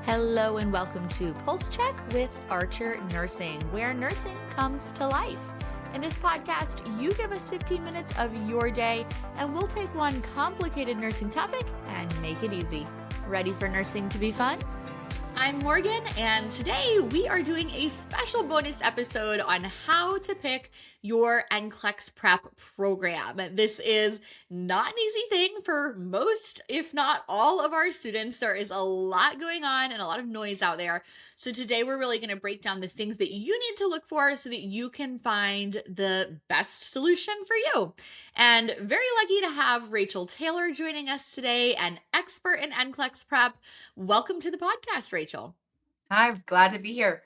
Hello and welcome to Pulse Check with Archer Nursing, where nursing comes to life. In this podcast, you give us 15 minutes of your day, and we'll take one complicated nursing topic and make it easy. Ready for nursing to be fun? I'm Morgan, and today we are doing a special bonus episode on how to pick your NCLEX prep program. This is not an easy thing for most, if not all, of our students. There is a lot going on and a lot of noise out there. So today we're really going to break down the things that you need to look for so that you can find the best solution for you. And very lucky to have Rachel Taylor joining us today, an expert in NCLEX prep. Welcome to the podcast, Rachel. Hi, glad to be here.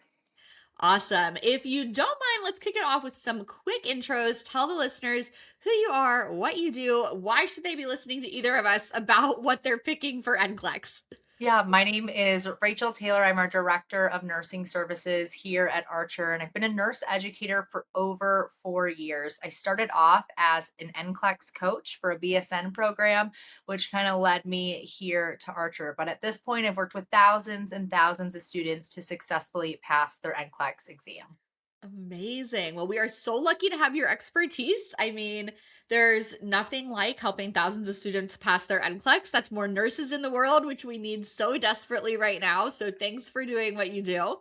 Awesome. If you don't mind, let's kick it off with some quick intros. Tell the listeners who you are, what you do, why should they be listening to either of us about what they're picking for NCLEX? Yeah, my name is Rachel Taylor. I'm our Director of Nursing Services here at Archer, and I've been a nurse educator for over 4 years. I started off as an NCLEX coach for a BSN program, which kind of led me here to Archer. But at this point, I've worked with thousands and thousands of students to successfully pass their NCLEX exam. Amazing. Well, we are so lucky to have your expertise. I mean, there's nothing like helping thousands of students pass their NCLEX. That's more nurses in the world, which we need so desperately right now. So thanks for doing what you do.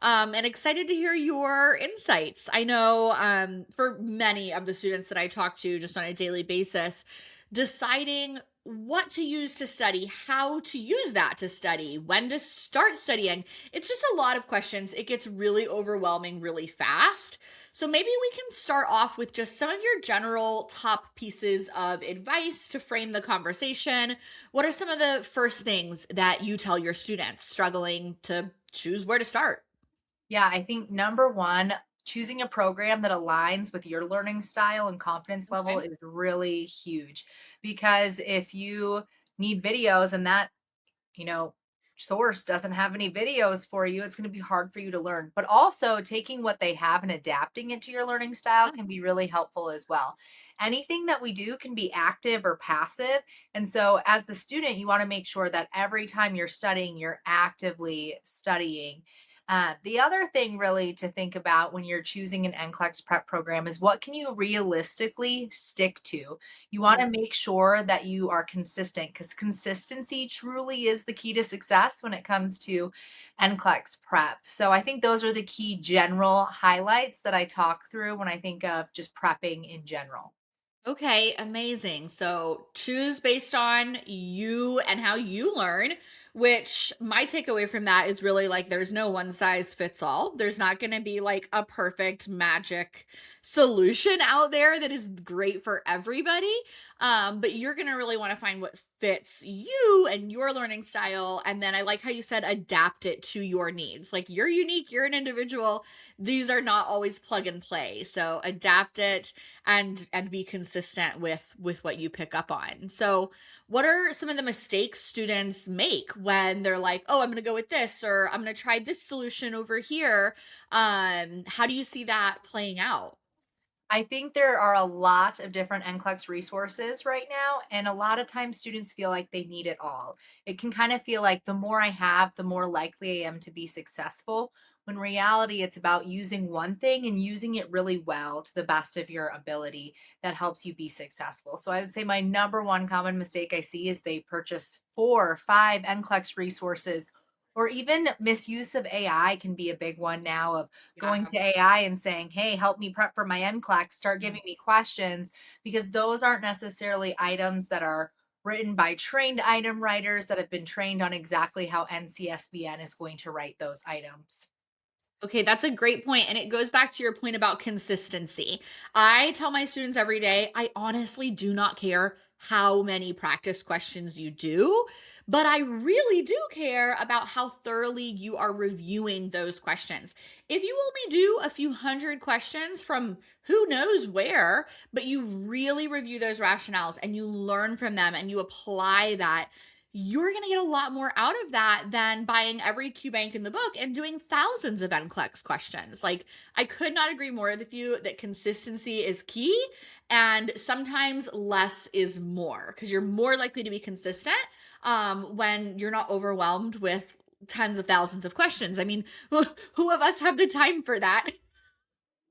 And excited to hear your insights. I know for many of the students that I talk to just on a daily basis, deciding what to use to study, how to use that to study, when to start studying. It's just a lot of questions. It gets really overwhelming really fast. So maybe we can start off with just some of your general top pieces of advice to frame the conversation. What are some of the first things that you tell your students struggling to choose where to start? Yeah, I think number one, choosing a program that aligns with your learning style and confidence level Okay. is really huge. Because if you need videos and that, you know, source doesn't have any videos for you, it's going to be hard for you to learn. But also, taking what they have and adapting it to your learning style can be really helpful as well. Anything that we do can be active or passive. And so, as the student, you want to make sure that every time you're studying, you're actively studying. The other thing really to think about when you're choosing an NCLEX prep program is what can you realistically stick to? You want to make sure that you are consistent because consistency truly is the key to success when it comes to NCLEX prep. So I think those are the key general highlights that I talk through when I think of just prepping in general. Okay, amazing. So choose based on you and how you learn, which my takeaway from that is really like there's no one size fits all. There's not going to be like a perfect magic solution out there that is great for everybody. But you're going to really want to find what fits you and your learning style. And then I like how you said adapt it to your needs. Like you're unique, you're an individual. These are not always plug and play. So adapt it and be consistent with what you pick up on. So what are some of the mistakes students make when they're like, oh, I'm going to go with this, or I'm going to try this solution over here? How do you see that playing out? I think there are a lot of different NCLEX resources right now, and a lot of times students feel like they need it all. It can kind of feel like the more I have, the more likely I am to be successful. When reality, it's about using one thing and using it really well to the best of your ability that helps you be successful. So I would say my number one common mistake I see is they purchase 4 or 5 NCLEX resources, or even misuse of AI can be a big one now of Yeah. going to AI and saying, hey, help me prep for my NCLEX, start giving me questions, because those aren't necessarily items that are written by trained item writers that have been trained on exactly how NCSBN is going to write those items. Okay, that's a great point, and it goes back to your point about consistency. I tell my students every day, I honestly do not care how many practice questions you do, but I really do care about how thoroughly you are reviewing those questions. If you only do a few hundred questions from who knows where, but you really review those rationales and you learn from them and you apply that, you're going to get a lot more out of that than buying every Q bank in the book and doing thousands of NCLEX questions. Like, I could not agree more with you that consistency is key, and sometimes less is more because you're more likely to be consistent when you're not overwhelmed with tens of thousands of questions. I mean, who of us have the time for that?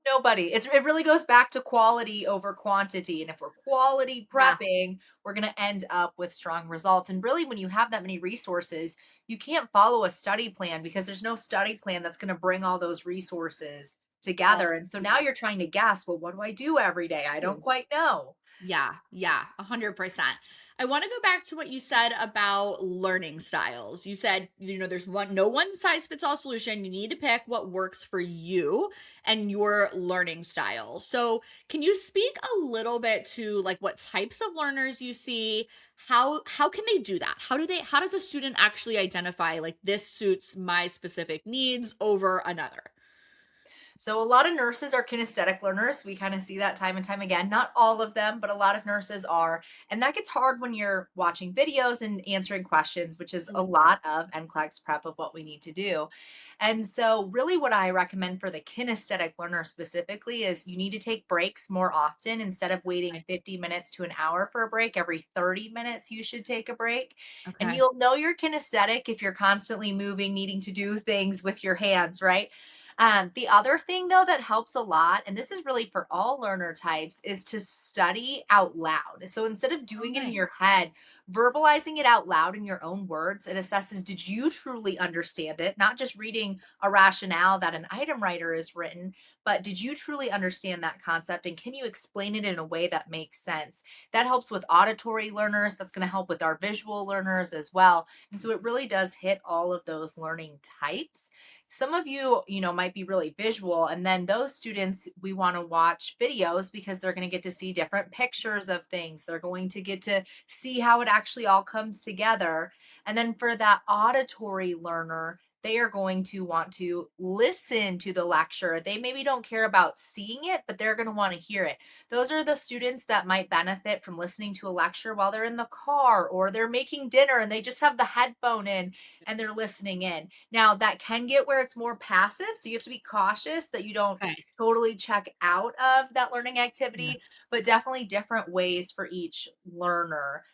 Nobody. It really goes back to quality over quantity. And if we're quality Yeah. prepping, we're going to end up with strong results. And really, when you have that many resources, you can't follow a study plan because there's no study plan that's going to bring all those resources All together. And so now together. you're trying to guess, well, what do I do every day? I don't quite know. Yeah, yeah, 100%. I want to go back to what you said about learning styles. You said, there's no one size fits all solution. You need to pick what works for you and your learning style. So, can you speak a little bit to like what types of learners you see? How can they do that? How does a student actually identify like this suits my specific needs over another? So a lot of nurses are kinesthetic learners. We kind of see that time and time again. Not all of them, but a lot of nurses are. And that gets hard when you're watching videos and answering questions, which is a Mhm. lot of NCLEX prep of what we need to do. And so, really, what I recommend for the kinesthetic learner specifically is you need to take breaks more often instead of waiting Okay. 50 minutes to an hour for a break. Every 30 minutes, you should take a break. And Okay. you'll know you're kinesthetic if you're constantly moving, needing to do things with your hands, right? The other thing, though, that helps a lot, and this is really for all learner types, is to study out loud. So instead of Oh, doing it in nice. your head, verbalizing it out loud in your own words, it assesses did you truly understand it? Not just reading a rationale that an item writer has written, but did you truly understand that concept? And can you explain it in a way that makes sense? That helps with auditory learners. That's going to help with our visual learners as well. And so it really does hit all of those learning types. Some of you, might be really visual, and then those students, we want to watch videos because they're going to get to see different pictures of things. They're going to get to see how it actually all comes together. And then for that auditory learner, they are going to want to listen to the lecture. They maybe don't care about seeing it, but they're going to want to hear it. Those are the students that might benefit from listening to a lecture while they're in the car or they're making dinner and they just have the headphone in and they're listening in. Now, that can get where it's more passive, so you have to be cautious that you don't Okay. totally check out of that learning Yeah. activity, but definitely different ways for each learner,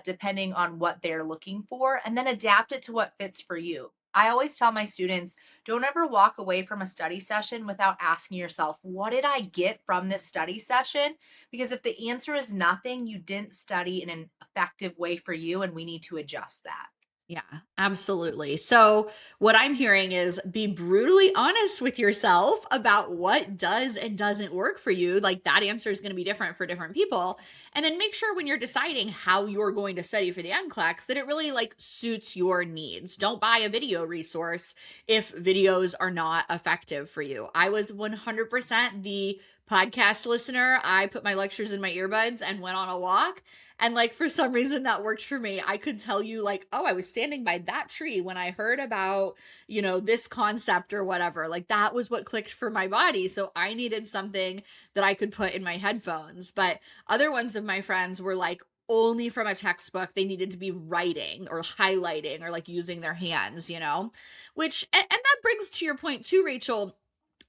depending on what they're looking for, and then adapt it to what fits for you. I always tell my students, don't ever walk away from a study session without asking yourself, what did I get from this study session? Because if the answer is nothing, you didn't study in an effective way for you, and we need to adjust that. Yeah, absolutely. So, what I'm hearing is be brutally honest with yourself about what does and doesn't work for you. Like that answer is going to be different for different people. And then make sure when you're deciding how you're going to study for the NCLEX that it really like suits your needs. Don't buy a video resource if videos are not effective for you. I was 100% the podcast listener. I put my lectures in my earbuds and went on a walk, and like for some reason that worked for me. I could tell you like, oh, I was standing by that tree when I heard about, this concept or whatever. Like that was what clicked for my body. So I needed something that I could put in my headphones. But other ones of my friends were like only from a textbook. They needed to be writing or highlighting or like using their hands. Which and that brings to your point too, Rachel.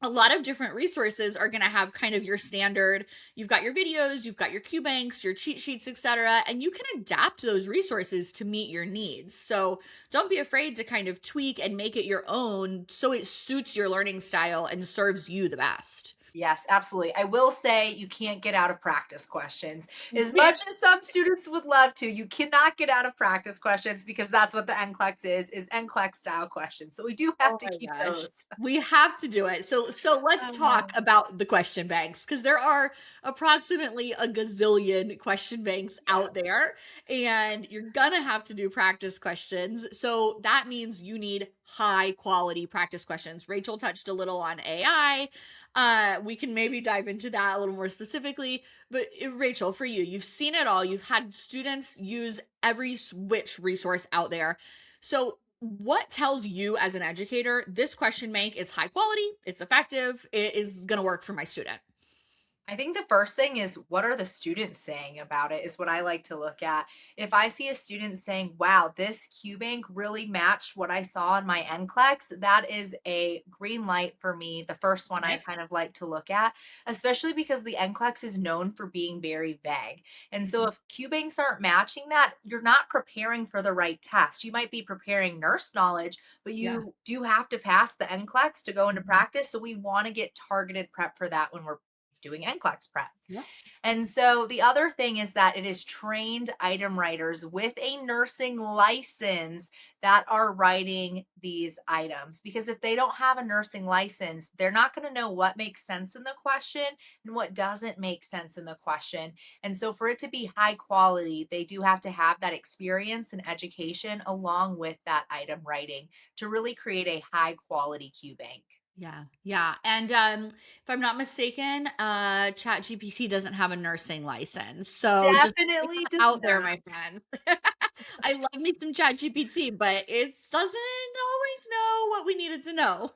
A lot of different resources are going to have kind of your standard. You've got your videos, you've got your Q banks, your cheat sheets, etc., and you can adapt those resources to meet your needs. So don't be afraid to kind of tweak and make it your own so it suits your learning style and serves you the best. Yes, absolutely. I will say you can't get out of practice questions. As much as some students would love to, you cannot get out of practice questions because that's what the NCLEX is NCLEX style questions. So we do have Oh to my keep gosh. those. We have to do it. So let's talk about the question banks because there are approximately a gazillion question banks out Yes. there, and you're gonna have to do practice questions. So that means you need high quality practice questions. Rachel touched a little on AI. We can maybe dive into that a little more specifically. But Rachel, for you, you've seen it all. You've had students use every which resource out there. So what tells you as an educator this question bank is high quality, it's effective, it is going to work for my student? I think the first thing is what are the students saying about it is what I like to look at. If I see a student saying, wow, this Q bank really matched what I saw in my NCLEX, that is a green light for me. The first one I Okay. kind of like to look at, especially because the NCLEX is known for being very vague. And so if Q banks aren't matching that, you're not preparing for the right test. You might be preparing nurse knowledge, but Yeah. you do have to pass the NCLEX to go into Mhm. practice. So we want to get targeted prep for that when we're doing NCLEX prep. Yeah. And so the other thing is that it is trained item writers with a nursing license that are writing these items. Because if they don't have a nursing license, they're not going to know what makes sense in the question and what doesn't make sense in the question. And so for it to be high quality, they do have to have that experience and education along with that item writing to really create a high quality Q bank. Yeah, yeah, and, if I'm not mistaken, ChatGPT doesn't have a nursing license, so just putting Definitely that does out there, not. my friend. I love me some ChatGPT, but it doesn't always know what we needed to know.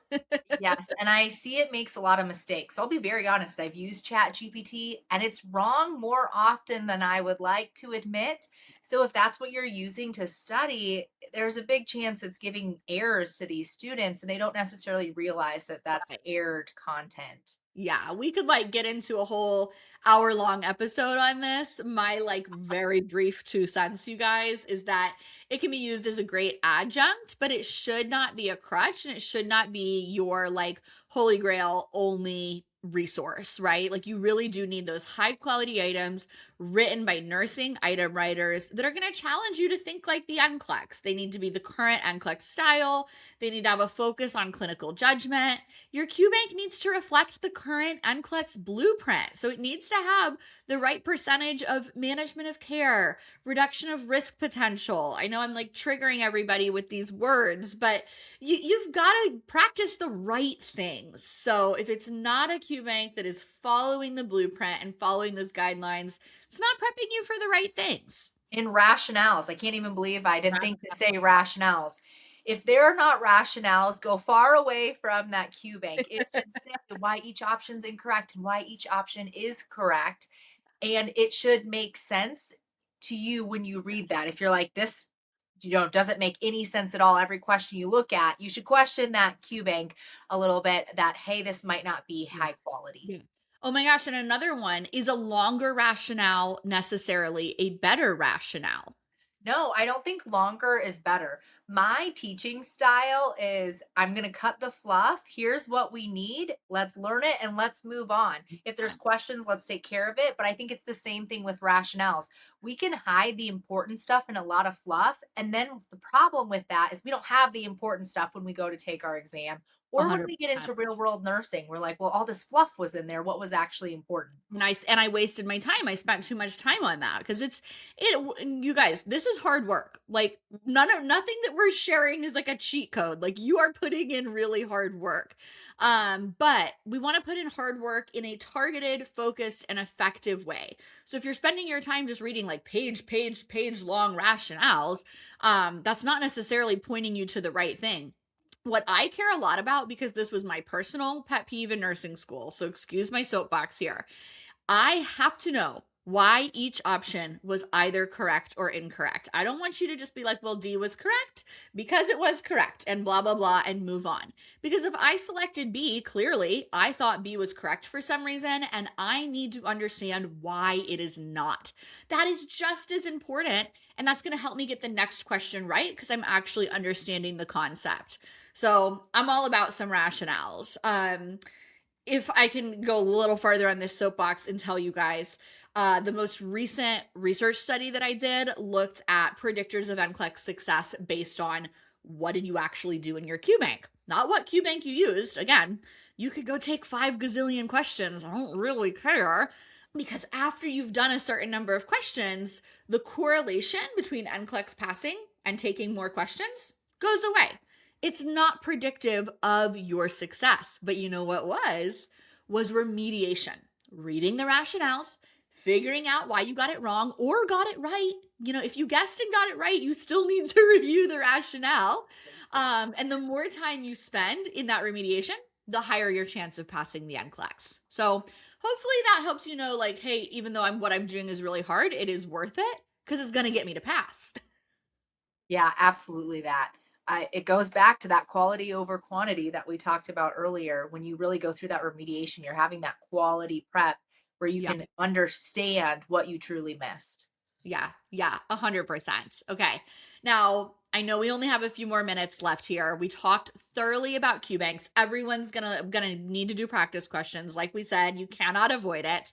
Yes, and I see it makes a lot of mistakes. I'll be very honest, I've used ChatGPT and it's wrong more often than I would like to admit. So if that's what you're using to study, there's a big chance it's giving errors to these students and they don't necessarily realize that that's Right. errored content. Yeah, we could, like, get into a whole hour-long episode on this. My, like, very brief 2 cents, you guys, is that it can be used as a great adjunct, but it should not be a crutch, and it should not be your, like, holy grail only resource, right? Like, you really do need those high-quality items written by nursing item writers that are gonna challenge you to think like the NCLEX. They need to be the current NCLEX style. They need to have a focus on clinical judgment. Your QBank needs to reflect the current NCLEX blueprint. So it needs to have the right percentage of management of care, reduction of risk potential. I know I'm like triggering everybody with these words, but you've got to practice the right things. So if it's not a QBank that is following the blueprint and following those guidelines, it's not prepping you for the right things. In rationales. I can't even believe I didn't think to say rationales. If they're not rationales, go far away from that Q bank. It should say why each option is incorrect and why each option is correct. And it should make sense to you when you read that. If you're like, this, doesn't make any sense at all. Every question you look at, you should question that Q bank a little bit that, hey, this might not be Yeah. high quality. Yeah. Oh my gosh, and another one is a longer rationale necessarily a better rationale? No, I don't think longer is better. My teaching style is I'm going to cut the fluff. Here's what we need. Let's learn it and let's move on. If there's questions, let's take care of it. But I think it's the same thing with rationales. We can hide the important stuff in a lot of fluff. And then the problem with that is we don't have the important stuff when we go to take our exam or when we get 100%. into real world nursing. We're like, well, all this fluff was in there. What was actually important? And I wasted my time. I spent too much time on that because you guys, this is hard work. Like nothing that we're sharing is like a cheat code. Like you are putting in really hard work. But we want to put in hard work in a targeted, focused, and effective way. So if you're spending your time just reading like page long rationales, that's not necessarily pointing you to the right thing. What I care a lot about, because this was my personal pet peeve in nursing school, so excuse my soapbox here, I have to know why each option was either correct or incorrect. I don't want you to just be like, well, D was correct because it was correct and blah, blah, blah, and move on. Because if I selected B, clearly I thought B was correct for some reason, and I need to understand why it is not. That is just as important. And that's going to help me get the next question right because I'm actually understanding the concept. So I'm all about some rationales. If I can go a little farther on this soapbox and tell you guys, the most recent research study that I did looked at predictors of NCLEX success based on what did you actually do in your QBank, not what QBank you used. Again, you could go take 5 gazillion questions. I don't really care. Because after you've done a certain number of questions, the correlation between NCLEX passing and taking more questions goes away. It's not predictive of your success. But you know what was remediation. Reading the rationales, figuring out why you got it wrong or got it right. You know, if you guessed and got it right, you still need to review the rationale. And the more time you spend in that remediation, the higher your chance of passing the NCLEX. So hopefully that helps you know, like, hey, even though what I'm doing is really hard, it is worth it because it's gonna get me to pass. Yeah, absolutely that. It goes back to that quality over quantity that we talked about earlier. When you really go through that remediation, you're having that quality prep where you Yeah. can understand what you truly missed. Yeah, yeah, 100%. Okay. Now, I know we only have a few more minutes left here. We talked thoroughly about Q banks. Everyone's gonna need to do practice questions. Like we said, you cannot avoid it.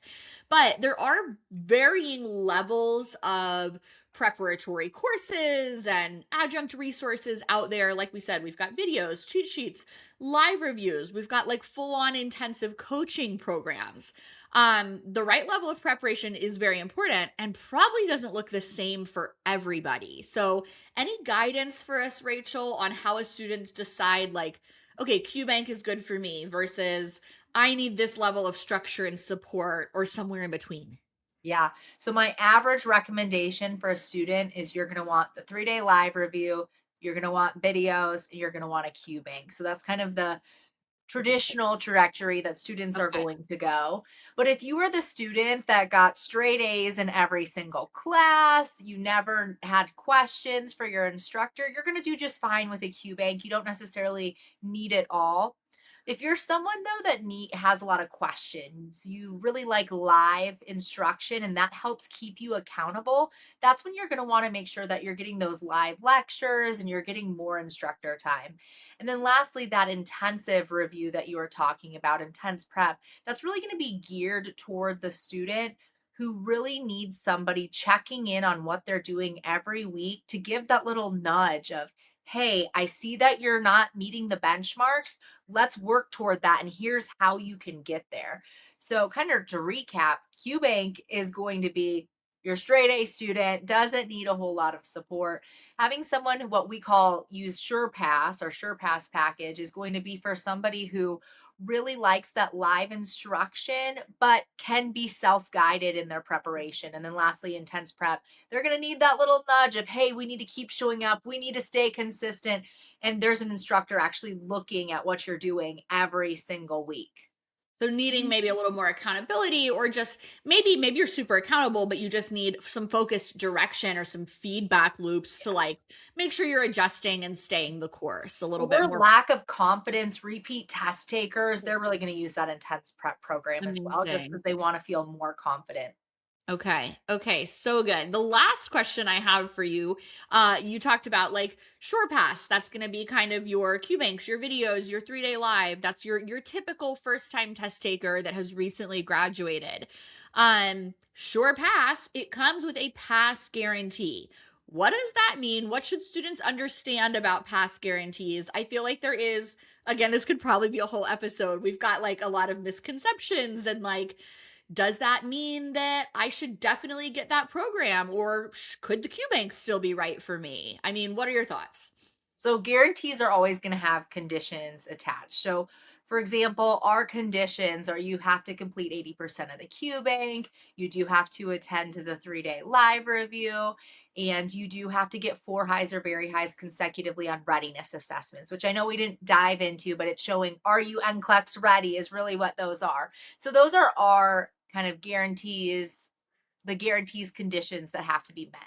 But there are varying levels of preparatory courses and adjunct resources out there. Like we said, we've got videos, cheat sheets, live reviews. We've got like full-on intensive coaching programs. The right level of preparation is very important and probably doesn't look the same for everybody. So, any guidance for us, Rachel, on how a students decide, like, okay, QBank is good for me versus I need this level of structure and support or somewhere in between? Yeah. So my average recommendation for a student is you're going to want the 3-day live review, you're going to want videos, and you're going to want a Q bank. So that's kind of the traditional trajectory that students are Okay. going to go. But if you were the student that got straight A's in every single class, you never had questions for your instructor, you're going to do just fine with a Q bank. You don't necessarily need it all. If you're someone though that has a lot of questions, you really like live instruction and that helps keep you accountable, that's when you're going to want to make sure that you're getting those live lectures and you're getting more instructor time. And then lastly, that intensive review that you were talking about, intense prep, that's really going to be geared toward the student who really needs somebody checking in on what they're doing every week to give that little nudge of, hey, I see that you're not meeting the benchmarks. Let's work toward that. And here's how you can get there. So, kind of to recap, QBank is going to be your straight A student, doesn't need a whole lot of support. Having someone what we call use SurePass or SurePass package is going to be for somebody who really likes that live instruction, but can be self guided in their preparation. And then lastly, intense prep. They're going to need that little nudge of, hey, we need to keep showing up, we need to stay consistent. And there's an instructor actually looking at what you're doing every single week. So needing maybe a little more accountability or just maybe you're super accountable but you just need some focused direction or some feedback loops to like Yes. make sure you're adjusting and staying the course a little bit Or more. lack of confidence, repeat test takers, they're really going to use that intense prep program as well, just Amazing. because they want to feel more confident. Okay. Okay. So good. The last question I have for you, you talked about like SurePass. That's going to be kind of your Q banks, your videos, your 3-day live. That's your typical first time test taker that has recently graduated. SurePass, it comes with a pass guarantee. What does that mean? What should students understand about pass guarantees? I feel like there is, again, this could probably be a whole episode. We've got like a lot of misconceptions and like does that mean that I should definitely get that program or could the Q Bank still be right for me? I mean, what are your thoughts? So guarantees are always going to have conditions attached. So for example, our conditions are you have to complete 80% of the Q bank, you do have to attend to the 3-day live review, and you do have to get 4 highs or very highs consecutively on readiness assessments, which I know we didn't dive into, but it's showing are you NCLEX ready is really what those are. So those are our kind of guarantees, the guarantees conditions that have to be met.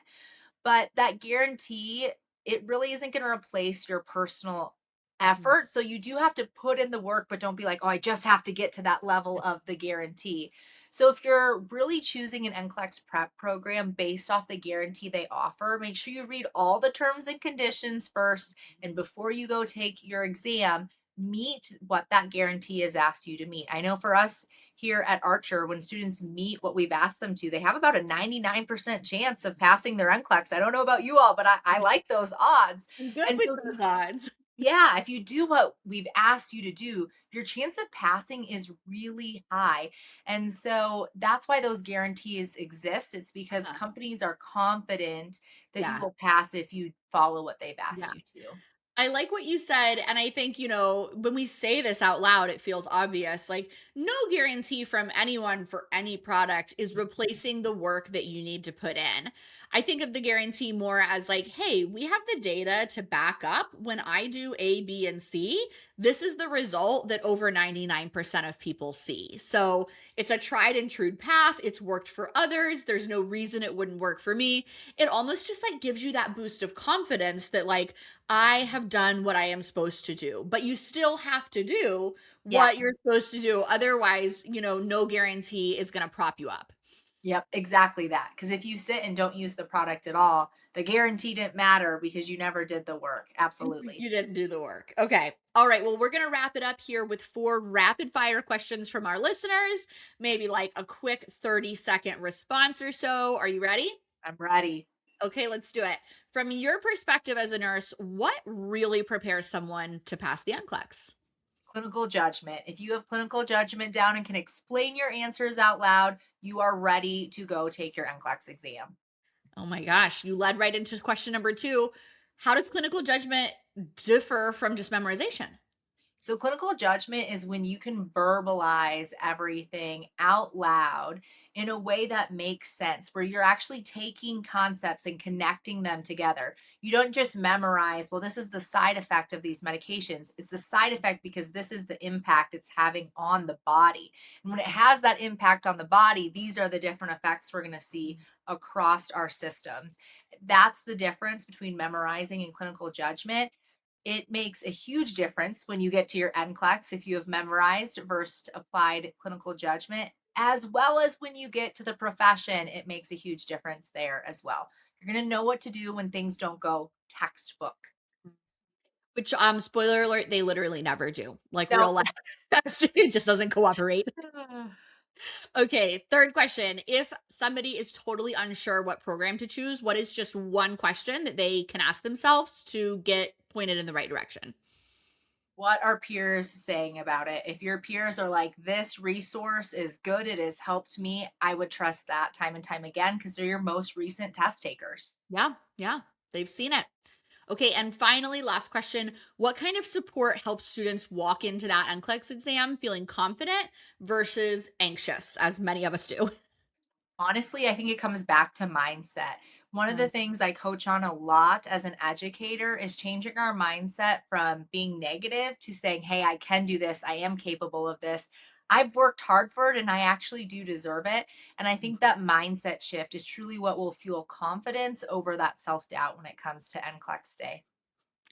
But that guarantee, it really isn't going to replace your personal Mhm. effort. So you do have to put in the work, but don't be like, oh, I just have to get to that level of the guarantee. So if you're really choosing an NCLEX prep program based off the guarantee they offer, make sure you read all the terms and conditions first. And before you go take your exam, meet what that guarantee has asked you to meet. I know for us here at Archer, when students meet what we've asked them to, they have about a 99% chance of passing their NCLEX. I don't know about you all, but I like those odds. I'm good And with so, those odds. yeah, if you do what we've asked you to do, your chance of passing is really high. And so that's why those guarantees exist. It's because Uh-huh. companies are confident that you Yeah. will pass if you follow what they've asked Yeah. you to. I like what you said. And I think, when we say this out loud, it feels obvious. Like, no guarantee from anyone for any product is replacing the work that you need to put in. I think of the guarantee more as like, hey, we have the data to back up when I do A, B, and C. This is the result that over 99% of people see. So it's a tried and true path. It's worked for others. There's no reason it wouldn't work for me. It almost just like gives you that boost of confidence that like I have done what I am supposed to do, but you still have to do Yeah. what you're supposed to do. Otherwise, no guarantee is going to prop you up. Yep, exactly that. Because if you sit and don't use the product at all, the guarantee didn't matter because you never did the work. Absolutely. You didn't do the work. Okay. All right. Well, we're going to wrap it up here with 4 rapid fire questions from our listeners, maybe like a quick 30-second response or so. Are you ready? I'm ready. Okay, let's do it. From your perspective as a nurse, what really prepares someone to pass the NCLEX? Clinical judgment. If you have clinical judgment down and can explain your answers out loud, you are ready to go take your NCLEX exam. Oh my gosh, you led right into question number 2. How does clinical judgment differ from just memorization? So, clinical judgment is when you can verbalize everything out loud in a way that makes sense, where you're actually taking concepts and connecting them together. You don't just memorize, well, this is the side effect of these medications. It's the side effect because this is the impact it's having on the body. And when it has that impact on the body, these are the different effects we're going to see across our systems. That's the difference between memorizing and clinical judgment. It makes a huge difference when you get to your NCLEX if you have memorized versus applied clinical judgment, as well as when you get to the profession, it makes a huge difference there as well. You're going to know what to do when things don't go textbook. Which, spoiler alert, they literally never do. Like No. real life, it just doesn't cooperate. Okay, third question. If somebody is totally unsure what program to choose, what is just one question that they can ask themselves to get pointed in the right direction? What are peers saying about it? If your peers are like, this resource is good, it has helped me, I would trust that time and time again because they're your most recent test takers. Yeah, yeah, they've seen it. Okay, and finally, last question. What kind of support helps students walk into that NCLEX exam feeling confident versus anxious, as many of us do? Honestly, I think it comes back to mindset. One of the things I coach on a lot as an educator is changing our mindset from being negative to saying, hey, I can do this. I am capable of this. I've worked hard for it and I actually do deserve it. And I think that mindset shift is truly what will fuel confidence over that self doubt when it comes to NCLEX day.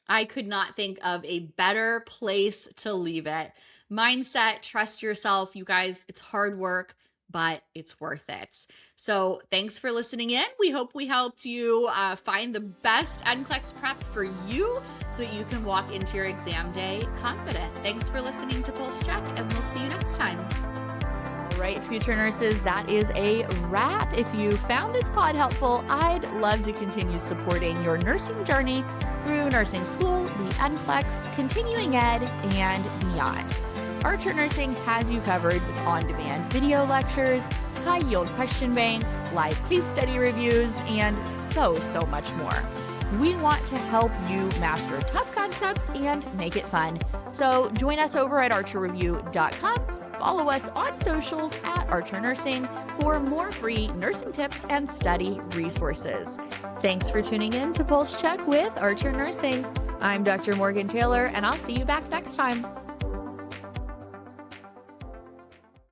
I could not think of a better place to leave it. Mindset, trust yourself. You guys, it's hard work, but it's worth it. So, thanks for listening in. We hope we helped you find the best NCLEX prep for you so that you can walk into your exam day confident. Thanks for listening to Pulse Check, and we'll see you next time. All right, future nurses, that is a wrap. If you found this pod helpful, I'd love to continue supporting your nursing journey through nursing school, the NCLEX, continuing ed, and beyond. Archer Nursing has you covered with on-demand video lectures, high-yield question banks, live case study reviews, and so much more. We want to help you master tough concepts and make it fun. So join us over at archerreview.com. Follow us on socials at Archer Nursing for more free nursing tips and study resources. Thanks for tuning in to Pulse Check with Archer Nursing. I'm Dr. Morgan Taylor, and I'll see you back next time.